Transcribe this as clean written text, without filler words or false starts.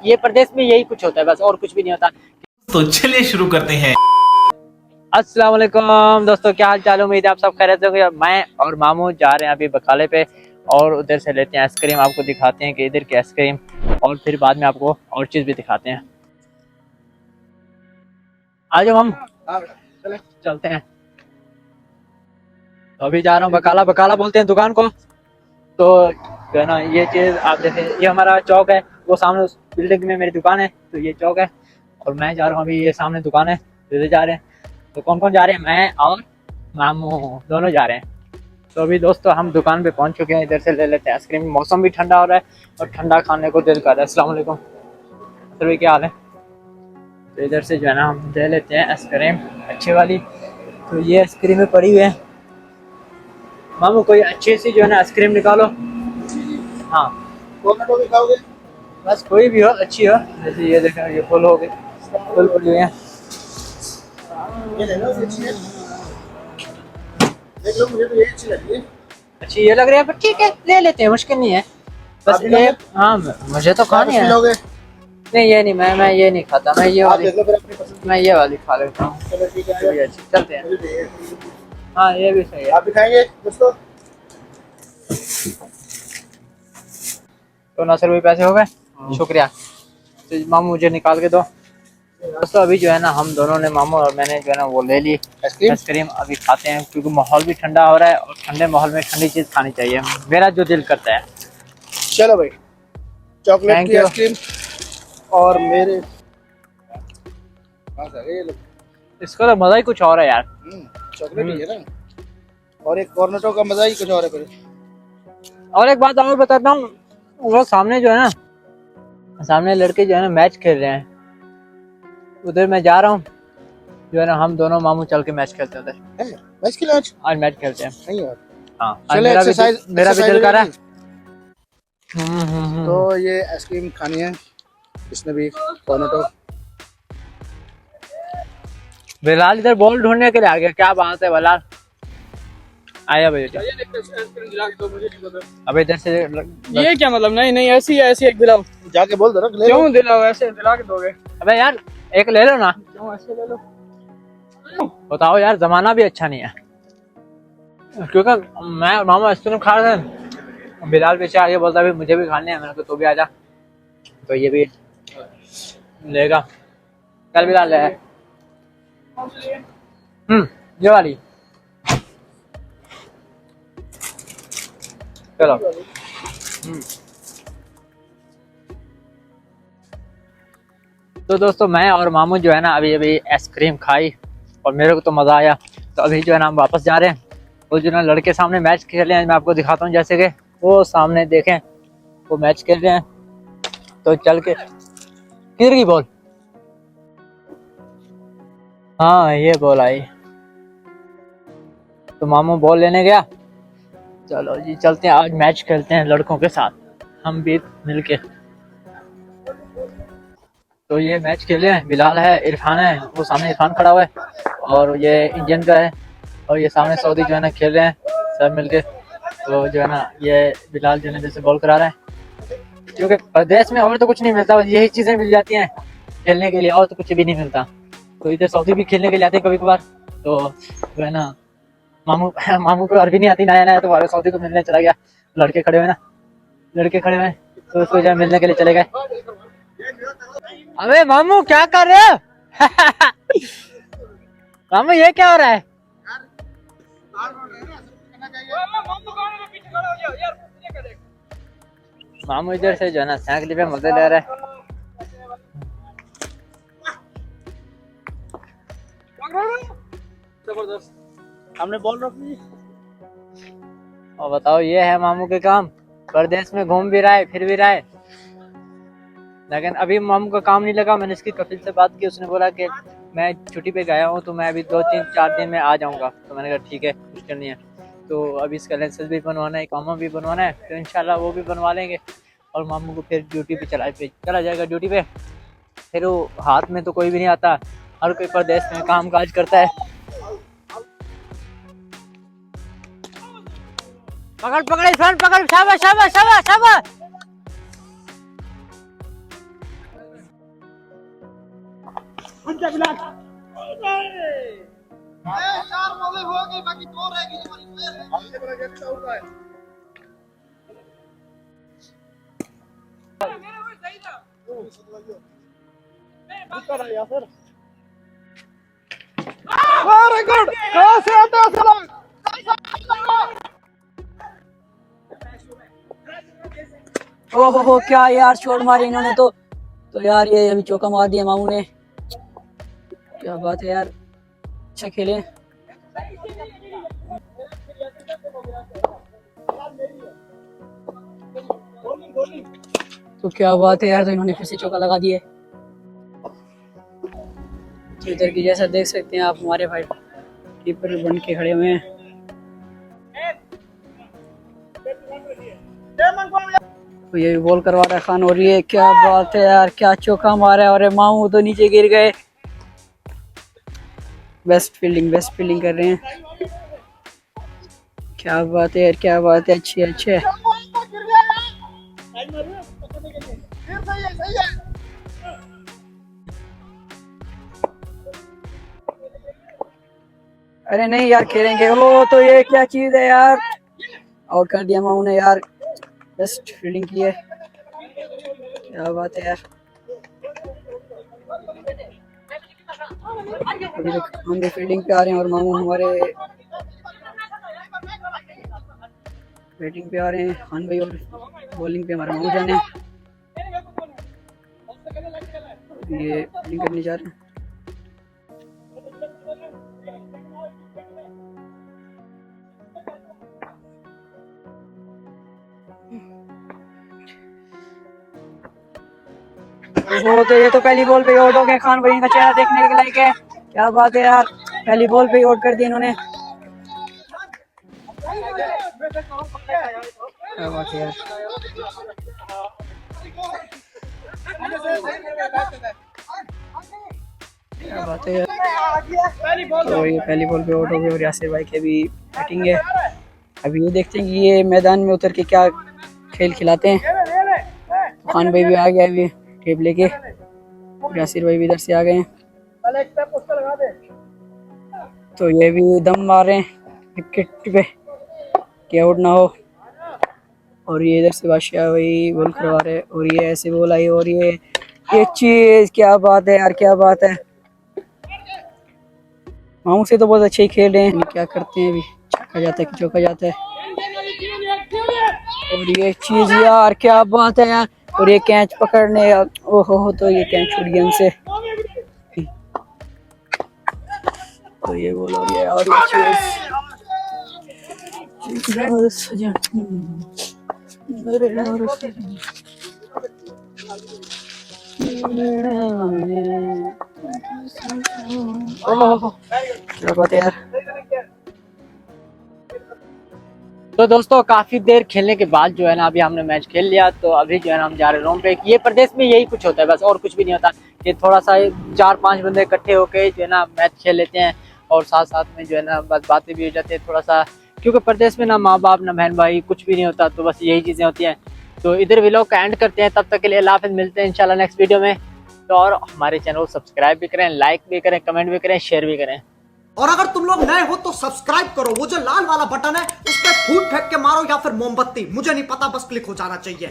ये प्रदेश में यही कुछ होता है बस, और कुछ भी नहीं होता। तो चलिए शुरू करते हैं। अस्सलाम वालेकुम दोस्तों, क्या हाल चाल, उम्मीद है आप सब खैरियत से होंगे। मैं और मामू जा रहे हैं अभी बकाले पे, और उधर से लेते हैं आइसक्रीम। आपको दिखाते हैं कि इधर की आइसक्रीम, और फिर बाद में आपको और चीज भी दिखाते हैं। आज हम चलते हैं। तो अभी जा रहा हूँ बकाला। बकाला बोलते हैं दुकान को। तो जो है ना, ये चीज आप देखें, ये हमारा चौक है, वो सामने उस बिल्डिंग में मेरी दुकान है, तो ये चौक है। और मैं जा रहा हूँ अभी, ये सामने दुकान है, इधर जा रहे हैं। तो कौन कौन जा रहे हैं? मैं और मामू दोनों जा रहे हैं। तो अभी दोस्तों हम दुकान पे पहुंच चुके हैं, इधर से ले लेते हैं आइसक्रीम। मौसम भी ठंडा हो रहा है और ठंडा खाने को दिल कर रहा है। अस्सलाम वालेकुम सर, भाई क्या हाल है? तो इधर से जो है ना हम ले लेते हैं आइसक्रीम अच्छी वाली। तो ये आइसक्रीमें पड़ी हुई है। मामू कोई अच्छी सी जो है ना आइसक्रीम निकालो। हाँ, टोमेटो भी खाओगे? बस कोई भी हो, अच्छी हो। जैसे ये देखो, ये फुल हो गए, फुल पड़ी हुई है। ये ले लो, ये अच्छी है। देख लो, मुझे तो ये अच्छी लगी है। अच्छी ये लग रही है, पर ठीक है, ले लेते हैं, मुश्किल नहीं है। बस आप भी लोगे? एक, हाँ मुझे तो खानी आप है। लोगे? नहीं ये नहीं, मैं ये नहीं खाता, मैं ये आप वाली, देख लो फिर अपनी पसंद मैं ये वाली खा लेता हूँ। की। चलो ठीक है, ये अच्छी, चलते हैं। मुझे भी है। हाँ ये भी सही है। आप भी खाएंगे दोस्तों? तो नासिर भाई पैसे हो गए, शुक्रिया। तो मामू मुझे निकाल के दो। दोस्तों अभी जो है ना हम दोनों ने, मामू और मैंने जो है ना वो ले ली आइसक्रीम? आइसक्रीम। अभी खाते हैं क्योंकि माहौल भी ठंडा हो रहा है, और ठंडे माहौल में ठंडी चीज़ खानी चाहिए, मेरा जो दिल करता है। चलो भाई, चॉकलेट Thank की you. आइसक्रीम और मेरे कहाँ से आ गए ये लोग? इसका तो मज़ा ही कुछ और है यार। चॉकलेट ही है ना। और एक कॉर्नेटो का मजा ही कुछ और है फिर। और एक बात और बताता हूँ, वो सामने जो है ना, सामने लड़के जो है ना मैच खेल रहे हैं, उधर मैं जा रहा हूँ। जो है ना हम दोनों मामू चल के मैच खेलते हैं उधर। है मैच खेला आज मैच खेलते हैं। नहीं यार। हाँ आज चले एक्सरसाइज, मेरा भी दिल कर रहा है। तो ये आइसक्रीम खानी है, इसमें भी कॉर्नेटो। बिलाल इधर बॉल ढूंढने के लिए आ गया, क्या बात है बिलाल, आया भैया। अब इधर से ये क्या मतलब? नहीं नहीं, ऐसी है, ऐसी एक दिलाओ। जाके बोल दो ना, ले लो। क्यों दिलाओ? ऐसे दिला के दोगे? अबे यार एक ले लो ना। क्यों ऐसे ले लो? बताओ यार, जमाना भी अच्छा नहीं है, क्योंकि मैं और मामा आइसक्रीम खा रहे थे, बिलाल बेचारा ये बोलता है मुझे भी खाने हैं। मैंने कहा तो भी आजा, तो ये भी लेगा। कल बिलाल ले। ये वाली चलो। तो दोस्तों मैं और मामू जो है ना अभी अभी आइसक्रीम खाई, और मेरे को तो मज़ा आया। तो अभी जो है ना हम वापस जा रहे हैं। वो जो ना लड़के सामने मैच खेल रहे हैं, मैं आपको दिखाता हूँ। जैसे कि वो सामने देखें, वो मैच खेल रहे हैं। तो चल के किधर की बॉल? हाँ ये बॉल आई, तो मामू बॉल लेने गया। चलो जी चलते हैं, आज मैच खेलते हैं लड़कों के साथ, हम भी मिलके। तो ये मैच खेले हैं, बिलाल है, इरफान है, वो सामने इरफान खड़ा हुआ है, और ये इंडियन का है, और ये सामने सऊदी जो है ना खेल रहे हैं सब मिलके। तो जो है ना ये बिलाल जो है जैसे बॉल करा रहा है, क्योंकि प्रदेश में और तो कुछ नहीं मिलता, बस यही चीज़ें मिल जाती हैं खेलने के लिए, और तो कुछ भी नहीं मिलता। तो इधर सऊदी भी खेलने के लिए आते हैं कभी कभार। तो जो है ना मामू को अरबी नहीं आती, नया नया, तो सऊदी को मिलने चला गया। लड़के खड़े हुए ना, लड़के खड़े हुए, तो उसको जो मिलने के लिए चले गए। अबे मामू क्या कर रहे हो? मामू ये क्या हो रहा है? मामू इधर से जो है ना साइकिल पे मजे ले रहा है। जबरदस्त, हमने बॉल रख दी। और बताओ, ये है मामू के काम। प्रदेश में घूम भी रहा है, फिर भी रहा है, लेकिन अभी मामू का काम नहीं लगा। मैंने इसकी कपिल से बात की, उसने बोला कि मैं छुट्टी पे गया हूँ, तो मैं अभी 2-3-4 दिन में आ जाऊँगा। तो मैंने कहा ठीक है, मुश्किल नहीं है। तो अभी इसका लाइसेंस भी बनवाना है, इकामा भी बनवाना है, तो इंशाल्लाह वो भी बनवा लेंगे, और मामू को फिर ड्यूटी पे चला जाएगा ड्यूटी पे। फिर वो हाथ में तो कोई भी नहीं आता, हर कोई प्रदेश में काम काज करता है। पकड़ पकड़ इरफान, पकड़, शाबाश शाबाश शाबाश शाबाश। चार बॉलें हो गई, बाकी दो रह गई हमारी। वेरी गुड, कहाँ से आता है सलाम? ओहो क्या यार शॉट मारी इन्होंने तो यार ये अभी चौका मार दिया मामू ने। क्या बात है यार, अच्छा खेले। तो क्या बात है यार, तो इन्होंने फिर से चौका लगा दिए। इधर की जैसा देख सकते हैं आप, हमारे भाई कीपर बन के खड़े हुए हैं। तो ये बॉल करवा रहा है खान, और ये क्या बात है यार, क्या चौका मारा है। और मामू तो नीचे गिर गए। बेस्ट फील्डिंग कर रहे हैं। क्या बात है यार, क्या बात है, अच्छे। अरे नहीं यार, खेलेंगे। ओ तो ये क्या चीज है यार, आउट कर दिया मामू ने यार। बेस्ट फील्डिंग की है, क्या बात है यार। अभी तक हम भी फील्डिंग पे आ रहे हैं और मामू हमारे बैटिंग पे आ रहे हैं। खान भाई और बॉलिंग पे हमारे मामू जान है। ये फील्डिंग करने जा रहे हैं। वो तो ये तो पहली बॉल पे आउट हो गए। खान भाई का चेहरा देखने के लायक है। क्या बात है यार, पहली बॉल पे आउट कर दिया इन्होंने। क्या बात है यार, क्या बात है यार। तो ये पहली बॉल पे आउट हो गए और यासिर भाई की भी बैटिंग है। अभी ये देखते हैं कि ये मैदान में उतर के क्या खेल खिलाते हैं। खान भाई भी आ गया अभी टेप लेके, यासिर भाई भी इधर से आ गए हैं। तो ये भी दम मार रहे हैं विकेट पे कि आउट ना हो। और ये इधर से बादशाह भाई बॉल करवा रहे हैं और ये ऐसे बॉल आई और ये चीज, क्या बात है यार, क्या बात है। मामू से तो बहुत अच्छे ही खेल रहे हैं। क्या करते हैं अभी, छक्का जाता है कि चौका जाता है। और ये चीज यार, क्या बात है यार। और ये कैच पकड़ने, ओहो तो ये कैच छूट गया हमसे। तो ये बोल और ये क्या बात है यार। तो दोस्तों काफी देर खेलने के बाद जो है ना अभी हमने मैच खेल लिया। तो अभी जो है ना हम जा रहे हैं रूम पे। ये प्रदेश में यही कुछ होता है बस, और कुछ भी नहीं होता। ये थोड़ा सा 4-5 बंदे इकट्ठे होके जो है ना मैच खेल लेते हैं और साथ साथ में जो है ना बस बातें भी हो जाती है थोड़ा सा, क्योंकि प्रदेश में ना माँ बाप ना बहन भाई कुछ भी नहीं होता। तो बस यही चीजें होती हैं। तो इधर व्लॉग का एंड करते हैं, तब तक के लिए अल्लाह हाफ़िज़। मिलते हैं इंशाल्लाह नेक्स्ट वीडियो में। तो और हमारे चैनल को सब्सक्राइब भी करें, लाइक भी करें, कमेंट भी करें, शेयर भी करें। और अगर तुम लोग नए हो तो सब्सक्राइब करो, वो जो लाल वाला बटन है उस पर फूट फेंक के मारो या फिर मोमबत्ती, मुझे नहीं पता, बस क्लिक हो जाना चाहिए।